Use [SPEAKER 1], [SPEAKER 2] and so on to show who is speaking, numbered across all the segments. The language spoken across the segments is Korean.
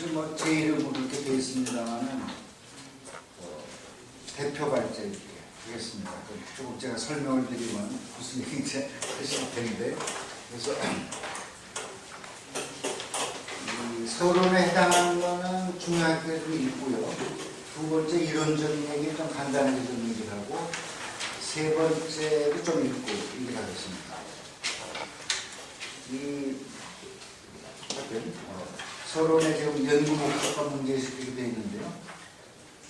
[SPEAKER 1] 사실 뭐 제 이름으로 이렇게 되어 있습니다만은 대표 발제 되겠습니다. 조금 제가 설명을 드리면 무슨 얘기인지 하실 텐데, 그래서 이 서론에 해당하는 거는 중요하게 좀 있고요. 두 번째 이론적인 얘기 좀 간단하게 좀 얘기를 하고, 세 번째도 좀 읽고 얘기를 하겠습니다. 이 서론에 지금 연구 목표가 문제의식이 되어 있는데요.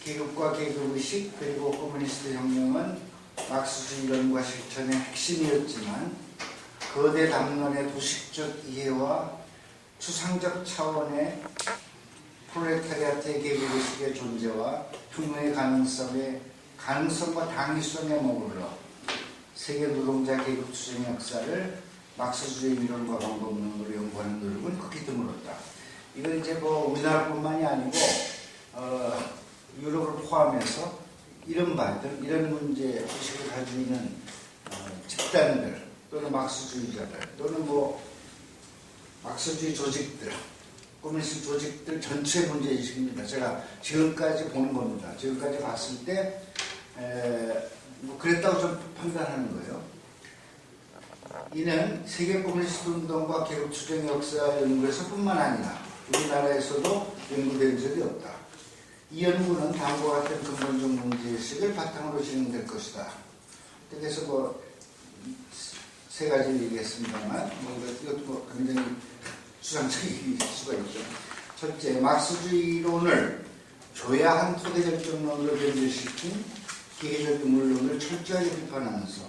[SPEAKER 1] 계급과 계급의식 그리고 커뮤니스트 혁명은 막스주의 이론과 실천의 핵심이었지만 거대 담론의 도식적 이해와 추상적 차원의 프롤레타리아트의 계급의식의 존재와 혁명의 가능성과 당위성에 머물러 세계 노동자 계급 투쟁 역사를 막스주의 이론과 방법론으로 연구하는 노력은 극히 드물었다. 이건 이제 뭐 우리나라뿐만이 아니고 유럽을 포함해서 이런 문제 의식을 가지고 있는 집단들 또는 막스주의자들 또는 뭐 막스주의 조직들, 커뮤니스트 조직들 전체 문제 의식입니다. 제가 지금까지 보는 겁니다. 지금까지 봤을 때 뭐 그랬다고 좀 판단하는 거예요. 이는 세계 커뮤니스트 운동과 계급 투쟁 역사 연구에서뿐만 아니라 우리나라에서도 연구된 적이 없다. 이 연구는 다음과 같은 근본적 문제의식을 바탕으로 진행될 것이다. 그래서 뭐 세 가지를 얘기했습니다만 이것도 굉장히 추상적일 수가 있죠. 첫째, 막스주의론을 조야한 토대결정론으로 변질시킨 기계적 물론을 철저하게 비판하면서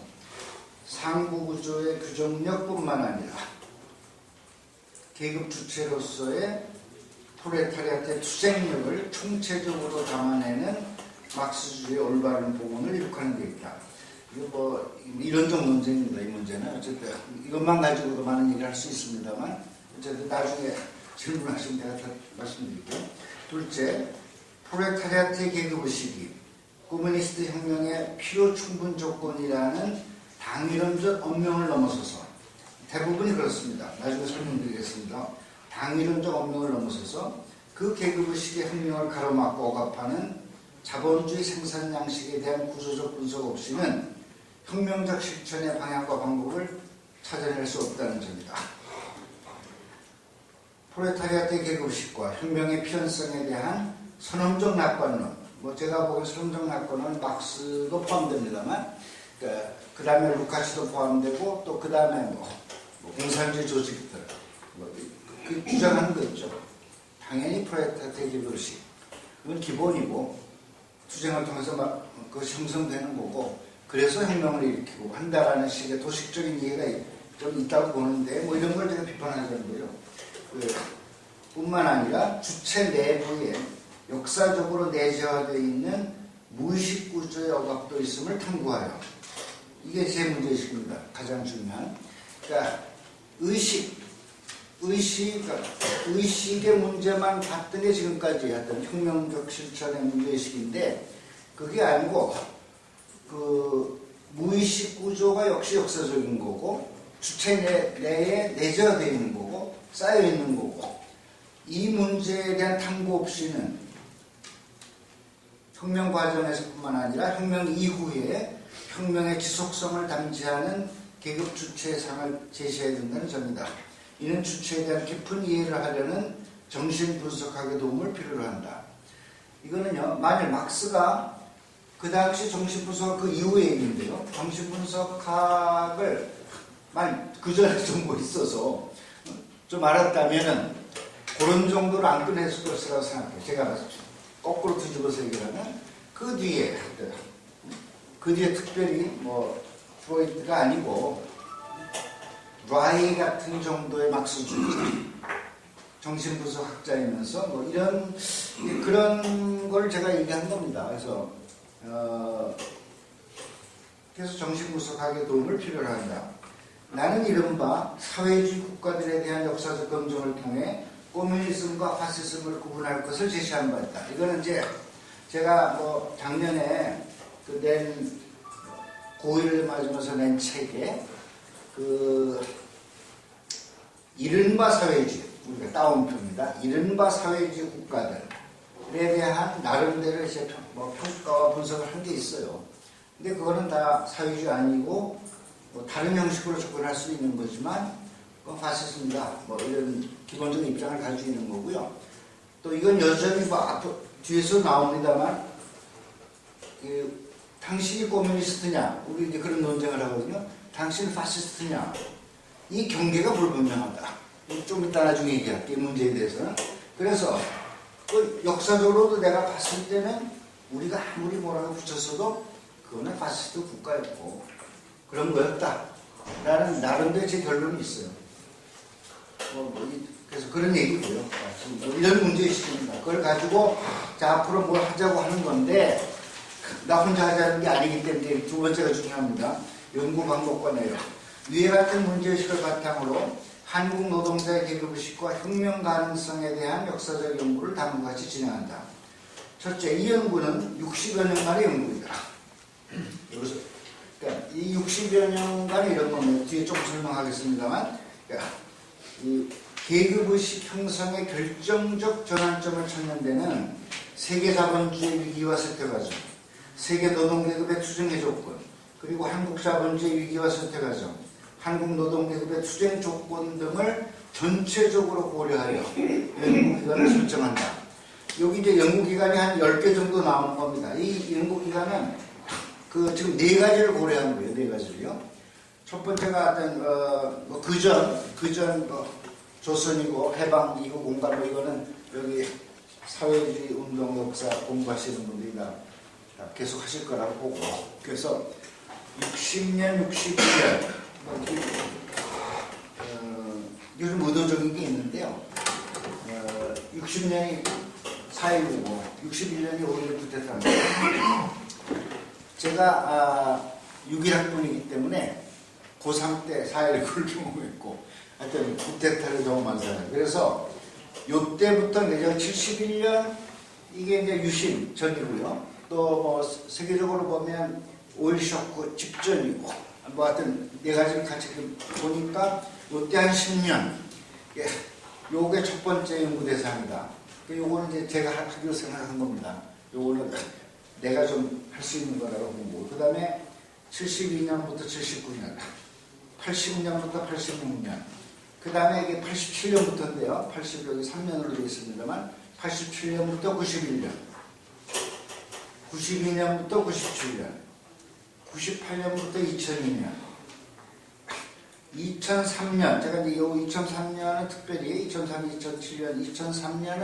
[SPEAKER 1] 상부구조의 규정력뿐만 아니라 계급 주체로서의 프롤레타리아트의 투쟁력을 총체적으로 담아내는 막스주의의 올바른 복원을 이룩하는 데 있다. 이거 뭐 이론적 문제입니다. 이 문제는 어쨌든 이것만 가지고도 많은 얘기를 할 수 있습니다만 어쨌든 나중에 질문하시면 제가 다 말씀드릴게요. 둘째, 프롤레타리아트의 계급의식이 커뮤니스트 혁명의 필요 충분 조건이라는 당위론적 언명을 넘어서서 대부분이 그렇습니다. 나중에 설명드리겠습니다. 당위론적 언명을 넘어서서 그 계급의식의 혁명을 가로막고 억압하는 자본주의 생산 양식에 대한 구조적 분석 없이는 혁명적 실천의 방향과 방법을 찾아낼 수 없다는 점이다. 프롤레타리아트의 계급의식과 혁명의 필연성에 대한 선언적 낙관론, 뭐 제가 보기엔 선언적 낙관은 막스도 포함됩니다만 그 다음에 루카치도 포함되고 또 그 다음에 뭐 공산주의 조직들 그 주장하는 거 있죠. 당연히 프롤레타리아트의 계급의식 이건 기본이고 투쟁을 통해서 막 그것이 형성되는 거고 그래서 혁명을 일으키고 한다라는 식의 도식적인 이해가 좀 있다고 보는데 뭐 이런 걸 제가 비판하자는 거예요. 뿐만 아니라 주체 내부에 역사적으로 내재화되어 있는 무의식 구조의 억압도 있음을 탐구하여 이게 제 문제의식입니다. 가장 중요한. 그러니까 의식의 문제만 봤던 게 지금까지 했던 혁명적 실천의 문제의식인데 그게 아니고 그 무의식 구조가 역시 역사적인 거고 주체 내에 내재되어 있는 거고 쌓여 있는 거고 이 문제에 대한 탐구 없이는 혁명 과정에서뿐만 아니라 혁명 이후에 혁명의 지속성을 담지하는 계급 주체의 상을 제시해야 된다는 점이다. 이는 주체에 대한 깊은 이해를 하려는 정신 분석학의 도움을 필요로 한다. 이거는요, 만일 막스가 그 당시 정신 분석학 그 이후의 얘기인데요. 정신 분석학을 만일 그 전에 정보 있어서 좀 알았다면은 그런 정도로 안 끝냈을 것이라고 생각해요. 제가 거꾸로 뒤집어서 얘기하면 그 뒤에 특별히 뭐 프로이트가 아니고 라이 같은 정도의 막스주의자 정신분석학자이면서 뭐 이런 그런 걸 제가 얘기한 겁니다. 그래서 정신분석학의 도움을 필요로 한다. 나는 이른바 사회주의 국가들에 대한 역사적 검증을 통해 코뮤니즘과 파시즘을 구분할 것을 제시한 바 있다. 이거는 이제 제가 뭐 작년에 낸 고1을 맞으면서 낸 책에 이른바 사회주의, 우리가 따옴표입니다. 이른바 사회주의 국가들에 대한 나름대로 이제 뭐 평가와 분석을 한 게 있어요. 근데 그거는 다 사회주의 아니고 뭐 다른 형식으로 접근할 수 있는 거지만 그건 파시즘이다. 뭐 이런 기본적인 입장을 가지고 있는 거고요. 또 이건 여전히 뭐 앞으로 뒤에서 나옵니다만 당신이 코뮤니스트냐 우리 이제 그런 논쟁을 하거든요. 당신은 파시스트냐 이 경계가 불분명하다. 좀 이따 나중에 얘기할게요. 이 문제에 대해서는. 그래서 역사적으로도 내가 봤을 때는 우리가 아무리 뭐라고 붙였어도 그거는 파시스트 국가였고 그런 거였다 라는 나름대로 제 결론이 있어요. 그래서 그런 얘기고요. 이런 문제의식입니다. 그걸 가지고 자 앞으로 뭘 하자고 하는 건데 나 혼자 하자는 게 아니기 때문에 두 번째가 중요합니다. 연구 방법과 내용. 위에 같은 문제의식을 바탕으로 한국 노동자의 계급의식과 혁명 가능성에 대한 역사적 연구를 다음과 같이 진행한다. 첫째, 이 연구는 60여 년간의 연구이다. 여기서 그러니까 이 60여 년간 이런 겁니다. 뒤에 조금 설명하겠습니다만 그러니까 이 계급의식 형성의 결정적 전환점을 찾는 데는 세계 자본주의 위기와 쇠퇴 과정, 세계 노동계급의 투쟁의 조건, 그리고 한국 자본주의 위기와 쇠퇴 과정, 한국 노동계급의 투쟁 조건 등을 전체적으로 고려하여 연구기관을 설정한다. 여기 이제 연구기관이 한 10개 정도 나오는 겁니다. 이 연구기관은 지금 4가지를 고려하는 거예요. 4가지를요. 첫 번째가 어떤, 그전 조선이고 해방이고 공간 이거는 여기 사회주의 운동 역사 공부하시는 분들이 다 계속 하실 거라고 보고. 그래서 60년, 61년, 요즘 의도적인 게 있는데요. 60년이 4.19고 61년이 5.16 쿠데타입니다. 제가 61학번이기 때문에 고3 때 4.19를 경험했고 하여튼 쿠데타를 경험한 사람. 그래서 요때부터 내가 71년 이게 이제 유신 전이고요. 또 뭐 세계적으로 보면 오일 쇼크 직전이고 뭐 하여튼 4가지를 같이 보니까 요때 한 10년 요게 첫 번째 연구 대상이다. 요거는 이제 제가 하기로 생각한 겁니다. 요거는 내가 좀 할 수 있는 거라고 보고 그 다음에 72년부터 79년 80년부터 86년 그 다음에 이게 87년부터인데요. 80 여기 3년으로 되어 있습니다만 87년부터 91년 92년부터 97년 98년부터 2002년 2003년 제가 이제 요 2003년은 특별히 2003, 2007년 2003년은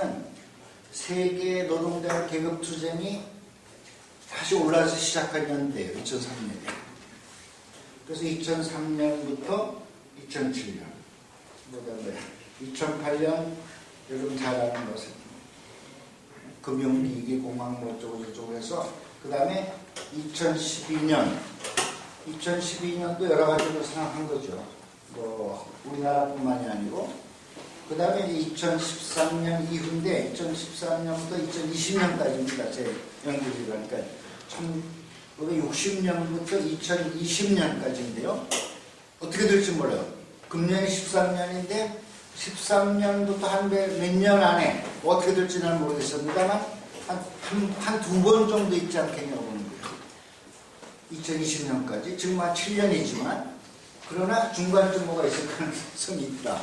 [SPEAKER 1] 세계 노동자 계급 투쟁이 다시 올라와서 시작한 연대예요. 2003년에. 그래서 2003년부터 2007년, 2008년 요즘 잘 아는 것은 금융위기, 공황 뭐 어쩌고 해서 그 다음에 2012년도 여러 가지로 생각한 거죠. 뭐 우리나라뿐만이 아니고 그 다음에 2013년 이후인데 2013년부터 2020년까지입니다. 제 연구기간. 그러니까 1960년부터 2020년까지인데요. 어떻게 될지 몰라요. 금년이 13년인데 13년부터 한 몇 년 안에 어떻게 될지는 모르겠습니다만 한 2번 정도 있지 않겠냐고 보는 거예요. 2020년까지. 지금 한 7년이지만 그러나 중간쯤 뭐가 있을 가능성이 있다.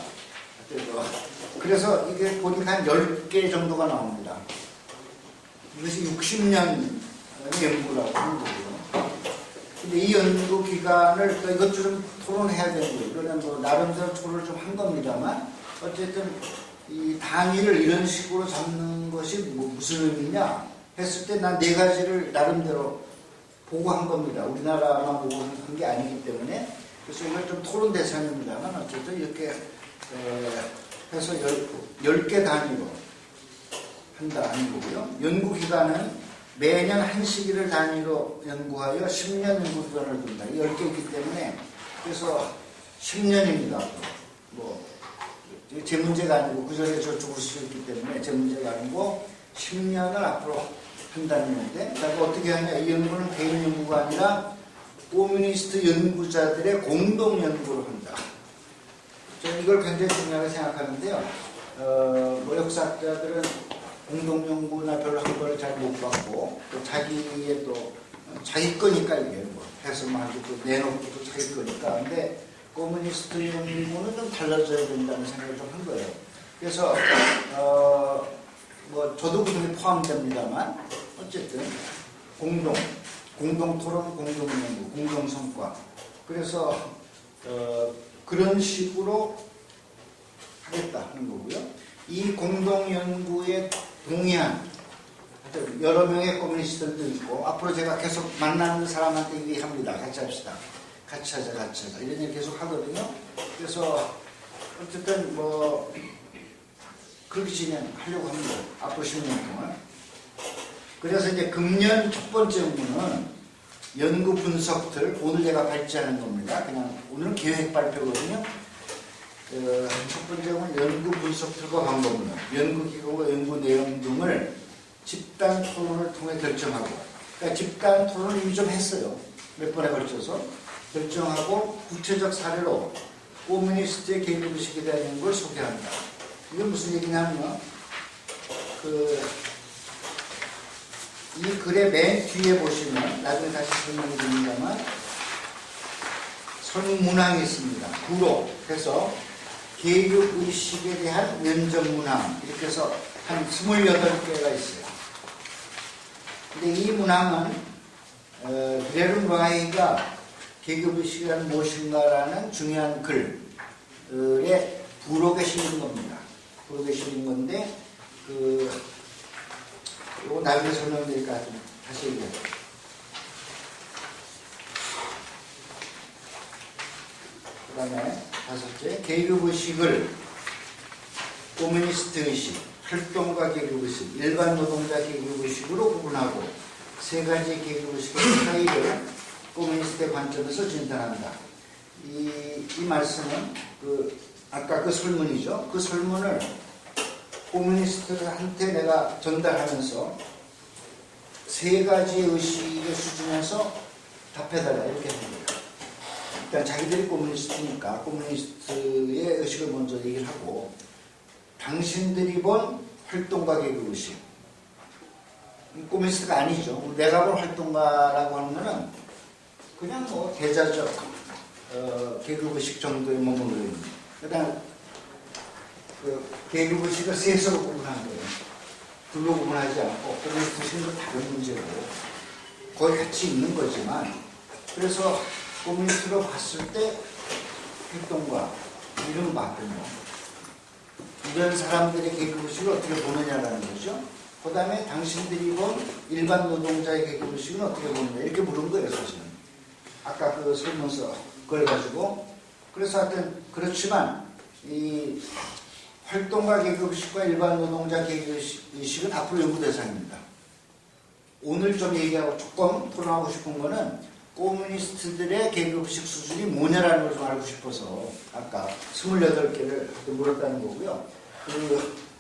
[SPEAKER 1] 그래서 이게 보니까 한 10개 정도가 나옵니다. 이것이 60년 연구라고 하는 거고요. 근데 이 연구 기간을 또 이것도 좀 토론해야 되는 거예요. 그러면 뭐 나름대로 토론을 좀 한 겁니다만 어쨌든 이 단위를 이런 식으로 잡는 것이 뭐 무슨 의미냐 했을 때 난 4가지를 나름대로 보고 한 겁니다. 우리나라만 보고 한 게 아니기 때문에. 그래서 이걸 좀 토론 대상입니다만 어쨌든 이렇게 해서 10개 단위로 한다는 거고요. 연구기간은 매년 한 시기를 단위로 연구하여 10년 연구기간을 둔다. 10개이기 때문에 그래서 10년입니다. 뭐 제 문제가 아니고 그 전에 저쪽으로 수 있기 때문에 제 문제가 아니고 10년을 앞으로 한다는 건데 그러니까 어떻게 하냐. 이 연구는 개인 연구가 아니라 코뮤니스트 연구자들의 공동 연구를 한다. 저는 이걸 굉장히 중요하게 생각하는데요. 뭐 역사학자들은 공동연구나 별로 한 거를 잘 못 받고 또 자기의 또 자기 거니까 이게 뭐 해석만 하고 또 내놓고 또 자기 거니까. 근데 커뮤니스트 연구는 좀 달라져야 된다는 생각을 좀 한 거예요. 그래서 뭐 저도 그중에 포함됩니다만 어쨌든 공동 토론, 공동 연구, 공동 성과. 그래서 그런 식으로 하겠다 하는 거고요. 이 공동 연구에 동의한 여러 명의 커뮤니스트들도 있고, 앞으로 제가 계속 만나는 사람한테 얘기합니다. 같이 합시다. 같이 하자. 이런 얘기 계속 하거든요. 그래서 어쨌든 뭐 그렇게 진행하려고 합니다. 앞으로 10년 동안. 그래서 이제 금년 첫 번째 업무는 연구 분석들, 오늘 제가 발제하는 겁니다. 그냥 오늘은 계획 발표거든요. 첫 번째는 연구 분석들과 방법론, 연구 기록과 연구 내용 등을 집단 토론을 통해 결정하고, 그러니까 집단 토론을 이미 좀 했어요. 몇 번에 걸쳐서 결정하고 구체적 사례로 커뮤니스트의 개인의식에 대한 걸 소개한다. 이건 무슨 얘기냐면 이 글의 맨 뒤에 보시면 나중에 다시 설명해 드립니다만 선문항이 있습니다. 구로 해서 계급의식에 대한 면접문항 이렇게 해서 한 28개가 있어요. 근데 이 문항은 베른바이가 계급의식이란 무엇인가라는 중요한 글에 부록에 실린 겁니다. 부록에 실린 건데 이거 나중에 설명드릴까 다시 얘기할게요. 그 다음에 다섯째, 계급의식을 커뮤니스트 의식, 활동가 계급의식, 일반 노동자 계급의식으로 구분하고 세 가지 계급의식의 차이를 커뮤니스트의 관점에서 진단한다. 이 말씀은 아까 그 설문이죠. 그 설문을 커뮤니스트한테 내가 전달하면서 세 가지 의식의 수준에서 답해달라 이렇게 합니다. 일단 자기들이 커뮤니스트니까 커뮤니스트의 의식을 먼저 얘기를 하고, 당신들이 본 활동가 계급의식, 커뮤니스트가 아니죠. 내가 본 활동가라고 하는 거는 그냥 뭐 대자적 계급의식 정도에 머무르는 거예요. 그다음 계급의식을 셋으로 구분한 거예요. 둘로 구분하지 않고 커뮤니스트 의식은 다른 문제고 거의 같이 있는 거지만, 그래서 커뮤니스트로 봤을 때 활동가 이른바 이런 사람들의 계급의식을 어떻게 보느냐라는 거죠. 그 다음에 당신들이 본 일반 노동자의 계급의식은 어떻게 보느냐 이렇게 물은 거예요. 사실은 아까 그 설문서 그걸 가지고. 그래서 하여튼 그렇지만 이 활동가 계급의식과 일반 노동자 계급의식은 앞으로 연구 대상입니다. 오늘 좀 얘기하고 조금 토론하고 싶은 거는 커뮤니스트들의 계급의식 수준이 뭐냐라는 걸 좀 알고 싶어서 아까 28개를 물었다는 거고요.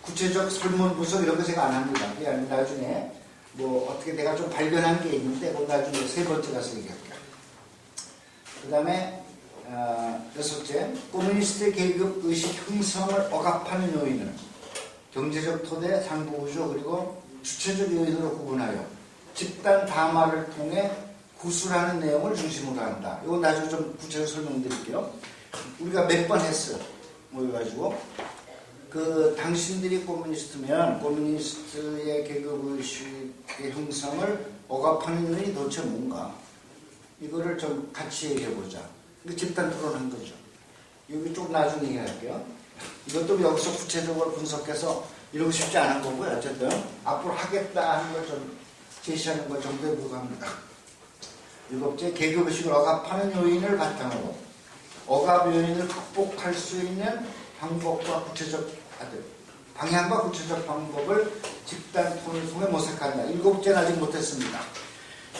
[SPEAKER 1] 구체적 설문 분석 이런 거 제가 안 합니다. 그냥 나중에 뭐 어떻게 내가 좀 발견한 게 있는데 그건 나중에 세 번째 가서 얘기할게요. 그 다음에 여섯째, 커뮤니스트의 계급의식 형성을 억압하는 요인을 경제적 토대, 상부구조 그리고 주체적 요인으로 구분하여 집단 담화를 통해 구술하는 내용을 중심으로 한다. 이거 나중에 좀 구체적으로 설명드릴게요. 우리가 몇 번 했어요. 모여가지고 당신들이 커뮤니스트면 커뮤니스트의 계급의식의 형성을 억압하는 요인이 도대체 뭔가, 이거를 좀 같이 얘기해보자. 집단 토론한 거죠. 여기 좀 나중에 얘기할게요. 이것도 여기서 구체적으로 분석해서 이러고 싶지 않은 거고요. 어쨌든 앞으로 하겠다 하는 걸 좀 제시하는 것 정도에 불과합니다. 일곱째, 계급의식을 억압하는 요인을 바탕으로 억압 요인을 극복할 수 있는 방법과 방향과 구체적 방법을 집단 토론을 통해 모색한다. 일곱째는 아직 못했습니다.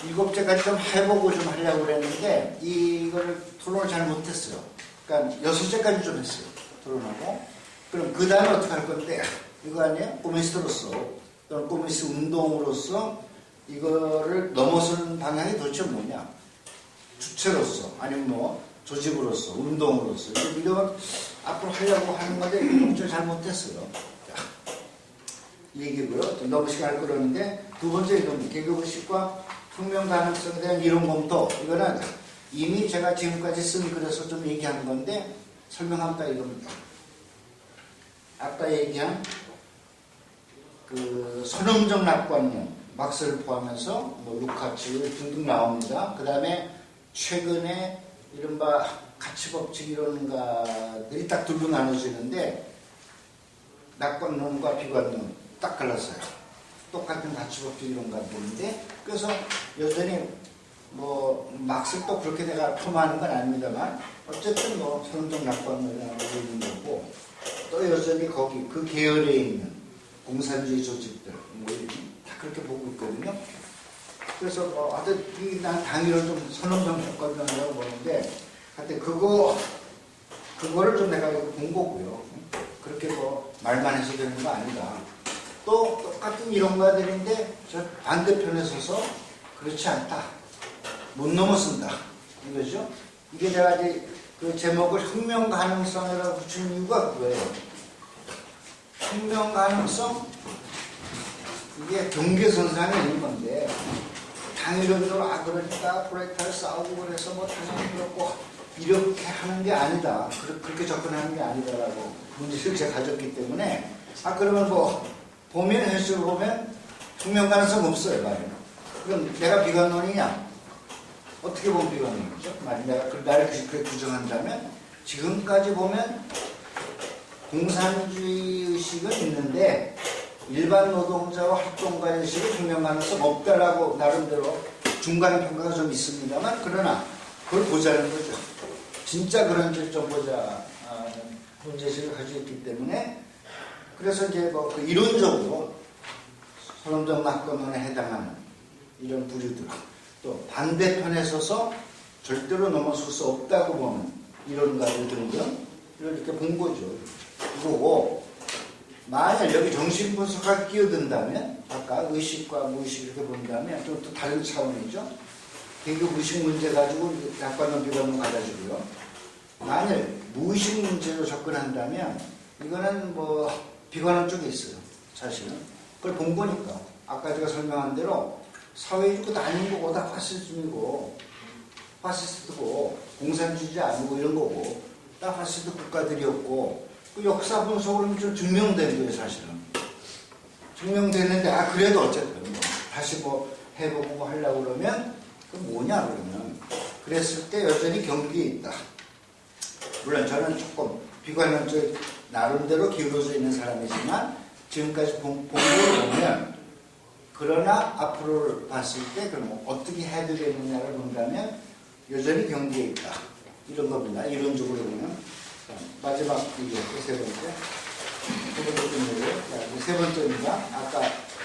[SPEAKER 1] 일곱째까지 좀 해보고 좀 하려고 그랬는데 이걸 토론을 잘 못했어요. 그러니까 6째까지 좀 했어요. 토론하고. 그럼 그 다음에 어떻게 할 건데, 이거 아니에요? 커뮤니스트로서 또는 커뮤니스트 운동으로서 이거를 넘어서는 방향이 도대체 뭐냐? 주체로서 아니면 뭐 조직으로서 운동으로서 이런 앞으로 하려고 하는 건데 좀 잘못됐어요. 이 얘기고요. 너무 시간을 끌었는데 두 번째 이런 계급의식과 혁명 가능성에 대한 이론 검토. 이거는 이미 제가 지금까지 쓴 글에서 좀 얘기한 건데 설명한다 이겁니다. 아까 얘기한 그 선험적 낙관론 막스를 포함해서 뭐 루카츠 등등 나옵니다. 그 다음에 최근에 이른바 가치법칙 이론가들이 딱 둘로 나눠지는데 낙관론과 비관론 딱 갈랐어요. 똑같은 가치법칙 이론가들인데 그래서 여전히 뭐 막스를 또 그렇게 내가 폄하하는 건 아닙니다만 어쨌든 뭐 선험적 낙관론이라고 보이는 거고 또 여전히 거기 그 계열에 있는 공산주의 조직들 뭐 다 그렇게 보고 있거든요. 그래서 뭐 하여튼 난 당위를 좀 선험적 낙관론이라고 보는데 하여튼 그거를 좀 내가 본 거고요. 그렇게 뭐 말만 해서 되는 거 아니다. 또 똑같은 이론가들인데 저 반대편에 서서 그렇지 않다. 못 넘어선다. 이거죠. 이게 내가 이제 그 제목을 혁명 가능성이라고 붙인 이유가 그거예요. 혁명 가능성? 이게 경계선상에 있는 건데 당이론으로 그러니까 프로레타를 싸우고 그래서 뭐 당연히 그렇고 이렇게 하는 게 아니다. 그렇게 접근하는 게 아니다라고 문제를 제가 가졌기 때문에 그러면 뭐 보면 현실을 보면 혁명 가능성 없어요. 말이에요. 그럼 내가 비관론이냐? 어떻게 보면 비관론이죠? 내가 나를 그렇게 규정한다면 지금까지 보면 공산주의 의식은 있는데 일반 노동자와 활동가 의식은 혁명 가능성 없다라고 나름대로 중간 평가가 좀 있습니다만 그러나 그걸 보자는 거죠. 진짜 그런지 좀 보자 문제의식을 가지고 있기 때문에 그래서 이제 뭐 그 이론적으로 선험적 낙관론에 해당하는 이런 부류들 또 반대편에 서서 절대로 넘어설 수 없다고 보는 이론가들 등등 이렇게 본 거죠. 그리고 만약 여기 정신분석학이 끼어든다면 아까 의식과 무의식 이렇게 본다면 좀 또 다른 차원이죠. 계급의식 문제 가지고 낙관론 비관론 가져주고요. 만약 무의식 문제로 접근한다면 이거는 뭐 비관론 쪽에 있어요. 사실은 그걸 본 거니까 아까 제가 설명한 대로 사회주의도 아닌 거고 다 파시즘이고 파시스트고 공산주의자 아니고 이런 거고 다 파시스트 국가들이었고 그 역사 분석으로 좀 증명된 거예요. 사실은 증명됐는데 그래도 어쨌든 뭐 다시 뭐 해보고 하려고 그러면 그 뭐냐 그러면 그랬을 때 여전히 경기에 있다. 물론 저는 조금 비관론적 나름대로 기울어져 있는 사람이지만 지금까지 본 거를 보면 그러나 앞으로를 봤을 때 그럼 어떻게 해야 되겠느냐를 본다면 여전히 경기에 있다. 이런 겁니다. 이론적으로 보면 마지막 얘기였고 세 번째 끝내고요. 세 번째입니다. 아까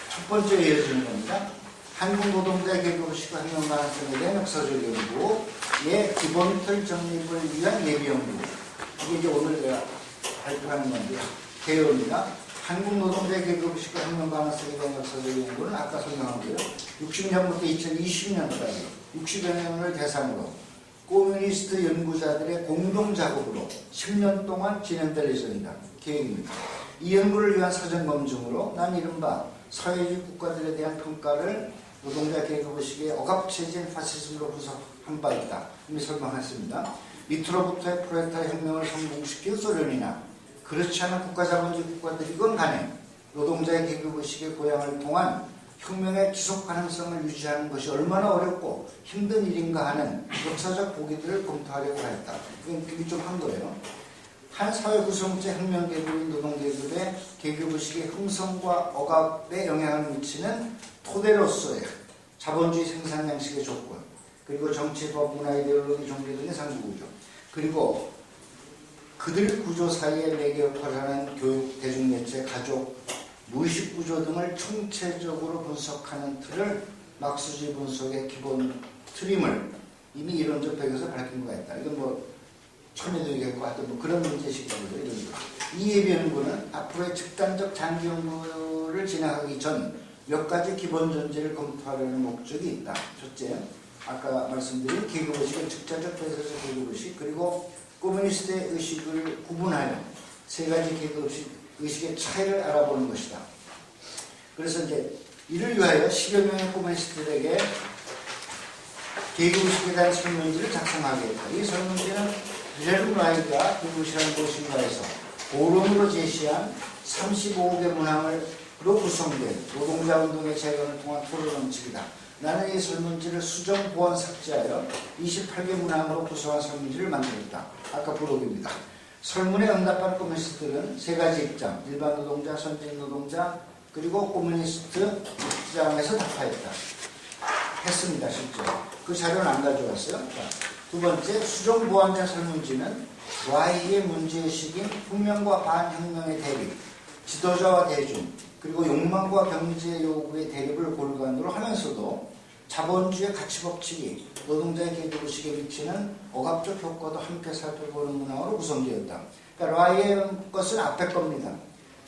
[SPEAKER 1] 첫 번째 이어지는 겁니다. 한국 노동자 계급의식과 혁명 가능성에 대한 역사적 연구의 기본 틀 정립을 위한 예비 연구. 이게 이제 오늘 제가 발표하는 건데요. 개요입니다. 한국 노동자 계급의식과 혁명 가능성에 대한 역사적 연구는 아까 설명한 거요. 60년부터 2020년까지 60여 년을 대상으로 코뮤니스트 연구자들의 공동 작업으로 10년 동안 진행될 예정이다. 계획입니다. 이 연구를 위한 사전 검증으로 난 이른바 사회주의 국가들에 대한 평가를 노동자 계급의식의 억압체제인 파시즘으로 분석한 바 있다. 이미 설명했습니다. 밑으로부터의 프로레타리 혁명을 성공시킨 소련이나 그렇지 않은 국가자본주의 국가들이건 간에 노동자의 계급의식의 고양을 통한 혁명의 지속 가능성을 유지하는 것이 얼마나 어렵고 힘든 일인가 하는 역사적 보기들을 검토하려고 했다. 이건 되게 좀 한 거예요. 한 사회 구성체 혁명 계급인 노동계급의 계급의식의 형성과 억압에 영향을 미치는 토대로서의 자본주의 생산 양식의 조건, 그리고 정치, 법, 문화, 이데올로기, 종교 등의 상부구조, 그리고 그들 구조 사이에 매개 역할을 하는 교육, 대중매체, 가족, 무의식 구조 등을 총체적으로 분석하는 틀을 막스주의 분석의 기본 틀임을 이미 이론적 배경에서 밝힌 것 같다. 이건 뭐 처음에도 얘기했고 하여튼 뭐 그런 문제식이거든요. 이런 거. 이 예비 연구는 앞으로의 집단적 장기 연구를 진행하기 전 몇 가지 기본 전제를 검토하려는 목적이 있다. 첫째, 아까 말씀드린 계급의식은 직접적 대세적 계급의식, 그리고 코뮤니스트의 의식을 구분하여 세 가지 계급 의식의 차이를 알아보는 것이다. 그래서 이제 이를 위하여 10여 명의 코뮤니스트들에게 계급의식에 대한 설문지를 작성하게 했다. 이 설문지는 빌헬름 라이가 계급의식이라는 무엇인가 해서 고론으로 제시한 35개 문항으로 구성된 노동자운동의 재건을 통한 토론 원칙이다. 나는 이 설문지를 수정, 보완, 삭제하여 28개 문항으로 구성한 설문지를 만들었다. 아까 부록입니다. 설문에 응답한 코뮤니스트들은 세 가지 입장, 일반 노동자, 선진 노동자, 그리고 코뮤니스트 입장에서 답하였다. 했습니다, 실제로. 그 자료는 안 가져왔어요. 자, 두 번째, 수정 보완된 설문지는 와이의 문제의식인 혁명과 반혁명의 대립, 지도자와 대중, 그리고 욕망과 경제 요구의 대립을 골간으로 하면서도 자본주의 가치 법칙이 노동자의 계급의식에 미치는 억압적 효과도 함께 살펴보는 문항으로 구성되었다. 그러니까 라이의 것은 앞에 겁니다.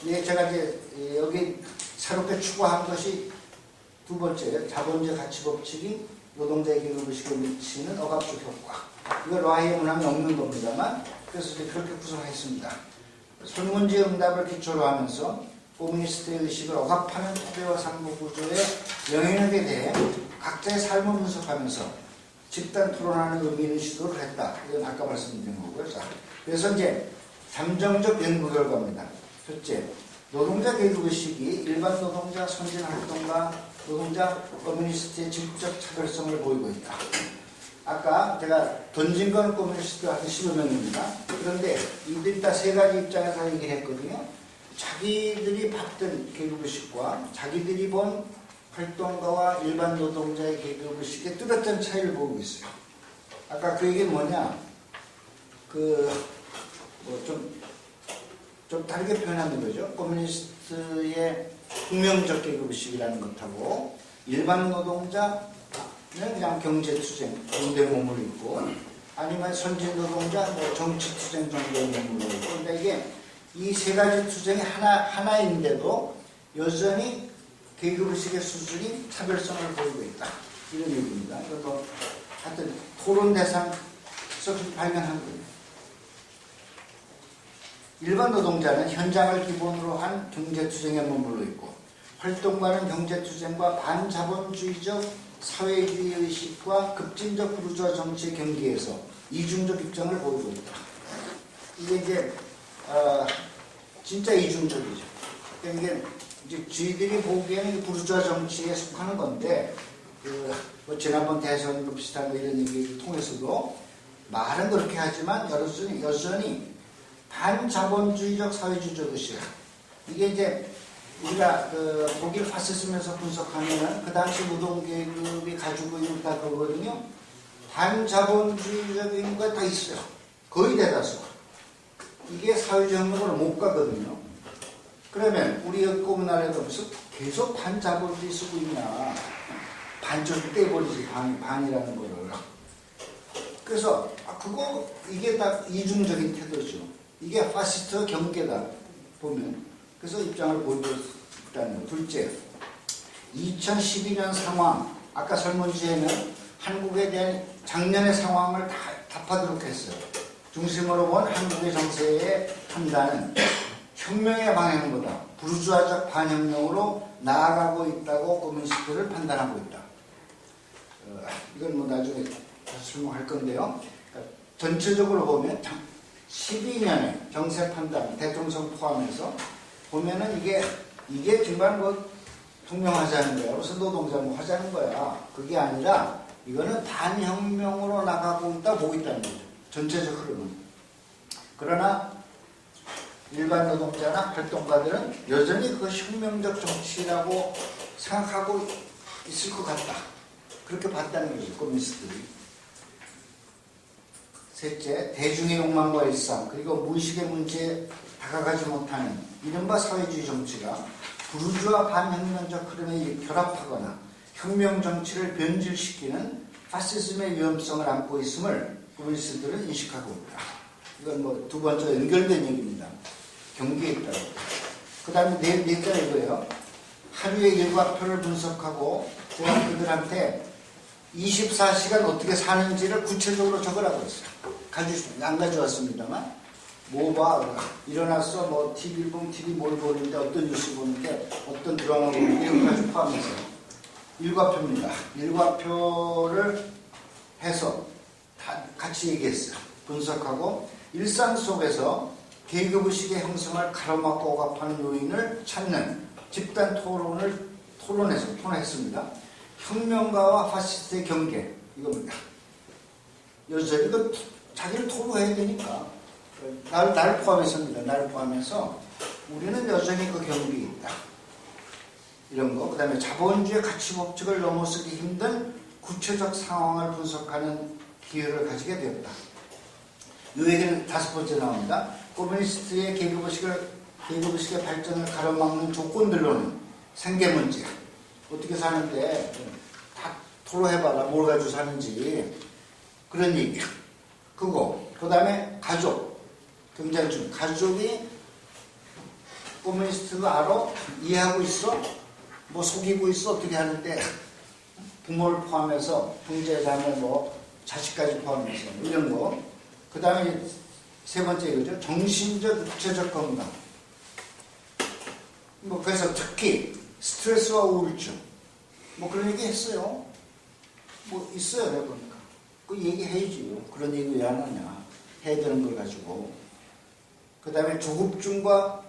[SPEAKER 1] 예, 제가 이제 여기 새롭게 추가한 것이 두 번째, 자본주의 가치 법칙이 노동자의 계급의식에 미치는 억압적 효과. 이거 라이의 문항이 없는 겁니다만, 그래서 이제 그렇게 구성했습니다. 설문지 응답을 기초로 하면서 코뮤니스트의 의식을 억압하는 토대와 상부 구조의 영향력에 대해 각자의 삶을 분석하면서 집단 토론하는 의미 있는 시도를 했다. 이건 아까 말씀드린 거고요. 자, 그래서 이제 잠정적 연구 결과입니다. 첫째, 노동자 계급의식이 일반 노동자, 선진활동가, 노동자, 커뮤니스트의 직접 차별성을 보이고 있다. 아까 제가 던진 건 코뮤니스트가 한 10여 명입니다. 그런데 이들이 다 세 가지 입장에서 얘기를 했거든요. 자기들이 봤던 계급의식과 자기들이 본 활동가와 일반 노동자의 계급의식의 뚜렷한 차이를 보고 있어요. 아까 그 얘기는 뭐냐? 좀 다르게 표현하는 거죠. 코뮤니스트의 혁명적 계급의식이라는 것하고 일반 노동자는 그냥 경제투쟁, 정도의 몸을 입고 아니면 선진 노동자, 정치투쟁 정도의 몸을 입고 근데 이게 이 세 가지 투쟁이 하나인데도 여전히 계급의식의 수준이 차별성을 보이고 있다. 이런 얘기입니다. 그래서 하여튼 토론 대상에서 발견한 거예요. 일반 노동자는 현장을 기본으로 한 경제투쟁에 머물러 있고 활동가는 경제투쟁과 반자본주의적 사회주의 의식과 급진적 부르주아 정치의 경계에서 이중적 입장을 보이고 있다. 이게 이제 진짜 이중적이죠. 그러니까 이게 이제 쥐들이 보기에는 부르주아 정치에 속하는 건데 뭐 지난번 대선도 비슷한 이런 얘기를 통해서도 말은 그렇게 하지만 여전히 반자본주의적 사회주의적 의식. 이게 이제 우리가 독일 파시즘에서 분석하면은 그 당시 노동계급이 가지고 있는 다 그거거든요. 반자본주의적인 거 다 있어요. 거의 대다수. 이게 사회정책으로 못 가거든요. 그러면 우리 우리나라에도 무슨 계속 반자본주의 쓰고 있냐. 반절 떼버리지 반이라는 거를. 그래서 이게 다 이중적인 태도죠. 이게 파시스트 경계다 보면. 그래서 입장을 보이고 있다는 거. 둘째, 2012년 상황. 아까 설문지에는 한국에 대한 작년의 상황을 다 답하도록 했어요. 중심으로 본 한국의 정세의 판단은 혁명의 방향보다 부르주아적 반혁명으로 나아가고 있다고 코뮤니스트를 판단하고 있다. 이건 뭐 나중에 설명할 건데요. 그러니까 전체적으로 보면 12년의 정세 판단, 대통령 포함해서 보면은 이게 정말 뭐 투명하자는 거야. 무슨 노동자 뭐 하자는 거야. 그게 아니라 이거는 반혁명으로 나가고 있다 보고 있다는 거죠. 전체적 흐름은. 그러나 일반 노동자나 활동가들은 여전히 그 혁명적 정치라고 생각하고 있을 것 같다. 그렇게 봤다는 거죠. 코뮤니스트들이. 셋째, 대중의 욕망과 일상 그리고 무의식의 문제에 다가가지 못하는 이른바 사회주의 정치가 부르주아 반혁명적 흐름에 결합하거나 혁명 정치를 변질시키는 파시즘의 위험성을 안고 있음을 코뮤니스트들은 인식하고 있다. 이건 뭐 두 번째 연결된 얘기입니다. 경계에 있다고. 그 다음에 넷째는 이거예요. 하루의 일과표를 분석하고 제가 그들한테 24시간 어떻게 사는지를 구체적으로 적으라고 했어요. 안 가져왔습니다만. 뭐 봐, 일어났어, 뭐 TV 보면 TV 뭘 보는데 어떤 뉴스 보는데 어떤 드라마 보는데 이런 것까지 포함해서 일과표입니다. 일과표를 해서 다 같이 얘기했어요. 분석하고 일상 속에서 계급의식의 형성을 가로막고 억압하는 요인을 찾는 집단 토론했습니다. 혁명가와 파시스트의 경계, 이겁니다. 여전히 이거 자기를 토로해야 되니까. 날 포함했습니다. 날 포함해서 우리는 여전히 그 경비에 있다. 이런 거. 그 다음에 자본주의 가치 법칙을 넘어서기 힘든 구체적 상황을 분석하는 기회를 가지게 되었다. 이 얘기는 5번째 나옵니다. 커뮤니스트의 계급의식의 발전을 가로막는 조건들로는 생계문제, 어떻게 사는데 다 토로해봐라, 뭘 가지고 사는지, 그런 얘기. 그거. 그 다음에 가족. 굉장히 중요해요. 가족이 커뮤니스트가 알아? 이해하고 있어? 뭐 속이고 있어? 어떻게 하는데 부모를 포함해서 형제, 자매, 뭐 자식까지 포함해서 이런 거. 그 다음에 3번째 이거죠. 정신적, 육체적 건강. 뭐 그래서 특히 스트레스와 우울증. 뭐 그런 얘기 했어요. 뭐 있어요, 내가 보니까. 그 얘기 해야지요. 그런 얘기 왜 안 하냐. 해야 되는 걸 가지고. 그 다음에 조급증과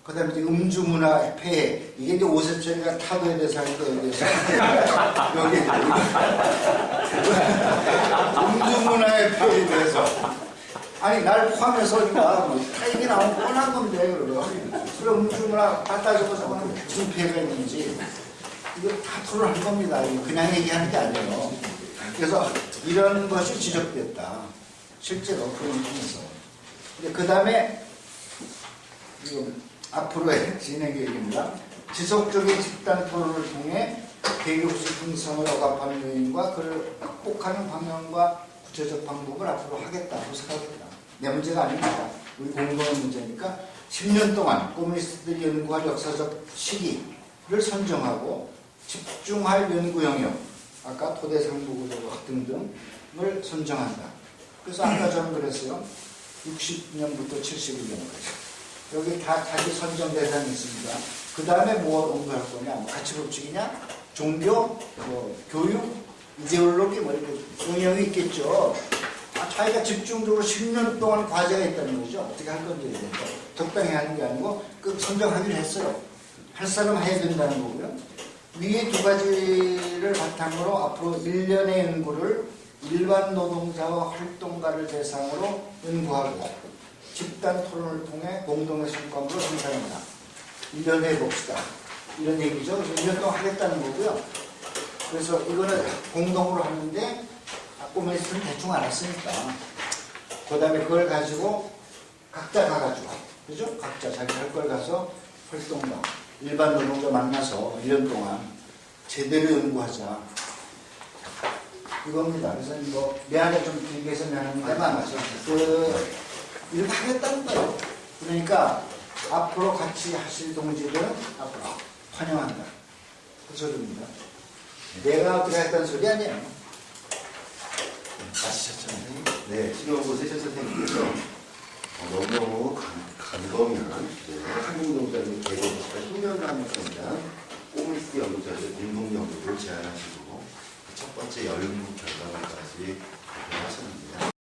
[SPEAKER 1] 그 다음에 이제 음주문화 폐해. 이게 이제 오세철이가 타도에 대해서 하니까 여기서. 여기. 음주문화의 폐해에 대해서. 아니, 날 포함해서 우리가 다 얘기 나오면 뻔한 건데, 그러면. 그럼 음주문화 다 따져서 무슨 폐해가 있는지. 이거 다 토론할 겁니다. 그냥 얘기하는 게 아니에요. 그래서 이런 것이 지적됐다. 실제로 그런 통해서. 그 다음에 앞으로의 진행 계획입니다. 지속적인 집단 토론을 통해 계급식 형성을 억압하는 요인과 그를 극복하는 방향과 구체적 방법을 앞으로 하겠다, 모색하겠다. 내 문제가 아닙니다. 우리 공동의 문제니까 10년 동안 커뮤니스트들이 연구할 역사적 시기를 선정하고 집중할 연구 영역, 아까 토대상부구조 등등을 선정한다. 그래서 아까 저는 그랬어요. 60년부터 71년까지. 여기 다 자기 선정 대상이 있습니다. 그 다음에 뭐 연구할 거냐? 뭐 가치법칙이냐? 종교? 뭐 교육? 이데올로기? 뭐 이렇게 영역이 있겠죠. 자기가 집중적으로 10년 동안 과제가 있다는 거죠. 어떻게 할 건지 적당히 하는 게 아니고 그 선정하기로 했어요. 할 사람 해야 된다는 거고요. 위에 2가지를 바탕으로 앞으로 1년의 연구를 일반 노동자와 활동가를 대상으로 연구하고 집단 토론을 통해 공동의 성과물을 생산한다. 1년 해봅시다. 이런 얘기죠. 그래서 1년 동안 하겠다는 거고요. 그래서 이거는 공동으로 하는데 커뮤니스트는 대충 알았으니까 그 다음에 그걸 가지고 각자 가가지고 그죠? 각자 자기 할 걸 가서 활동가 일반 노동자 만나서 1년 동안 제대로 연구하자. 이겁니다. 그래서 뭐 미안해 좀 길게 해서 미안한데만 이렇게 하겠다는 거예요. 그러니까 앞으로 같이 하실 동지들은 앞으로 환영한다. 그 소리입니다. 내가 어떻게 했다는 소리 아니에요.
[SPEAKER 2] 아시셨잖아요. 네, 신용고 세션 선생님께서 너무 강검한 한국노동자의 계급의식과 혁명가를 위한 커뮤니스트 연구자들의 공동 연구를 제안하시고 첫 번째 연구 결과물까지 발표하셨는데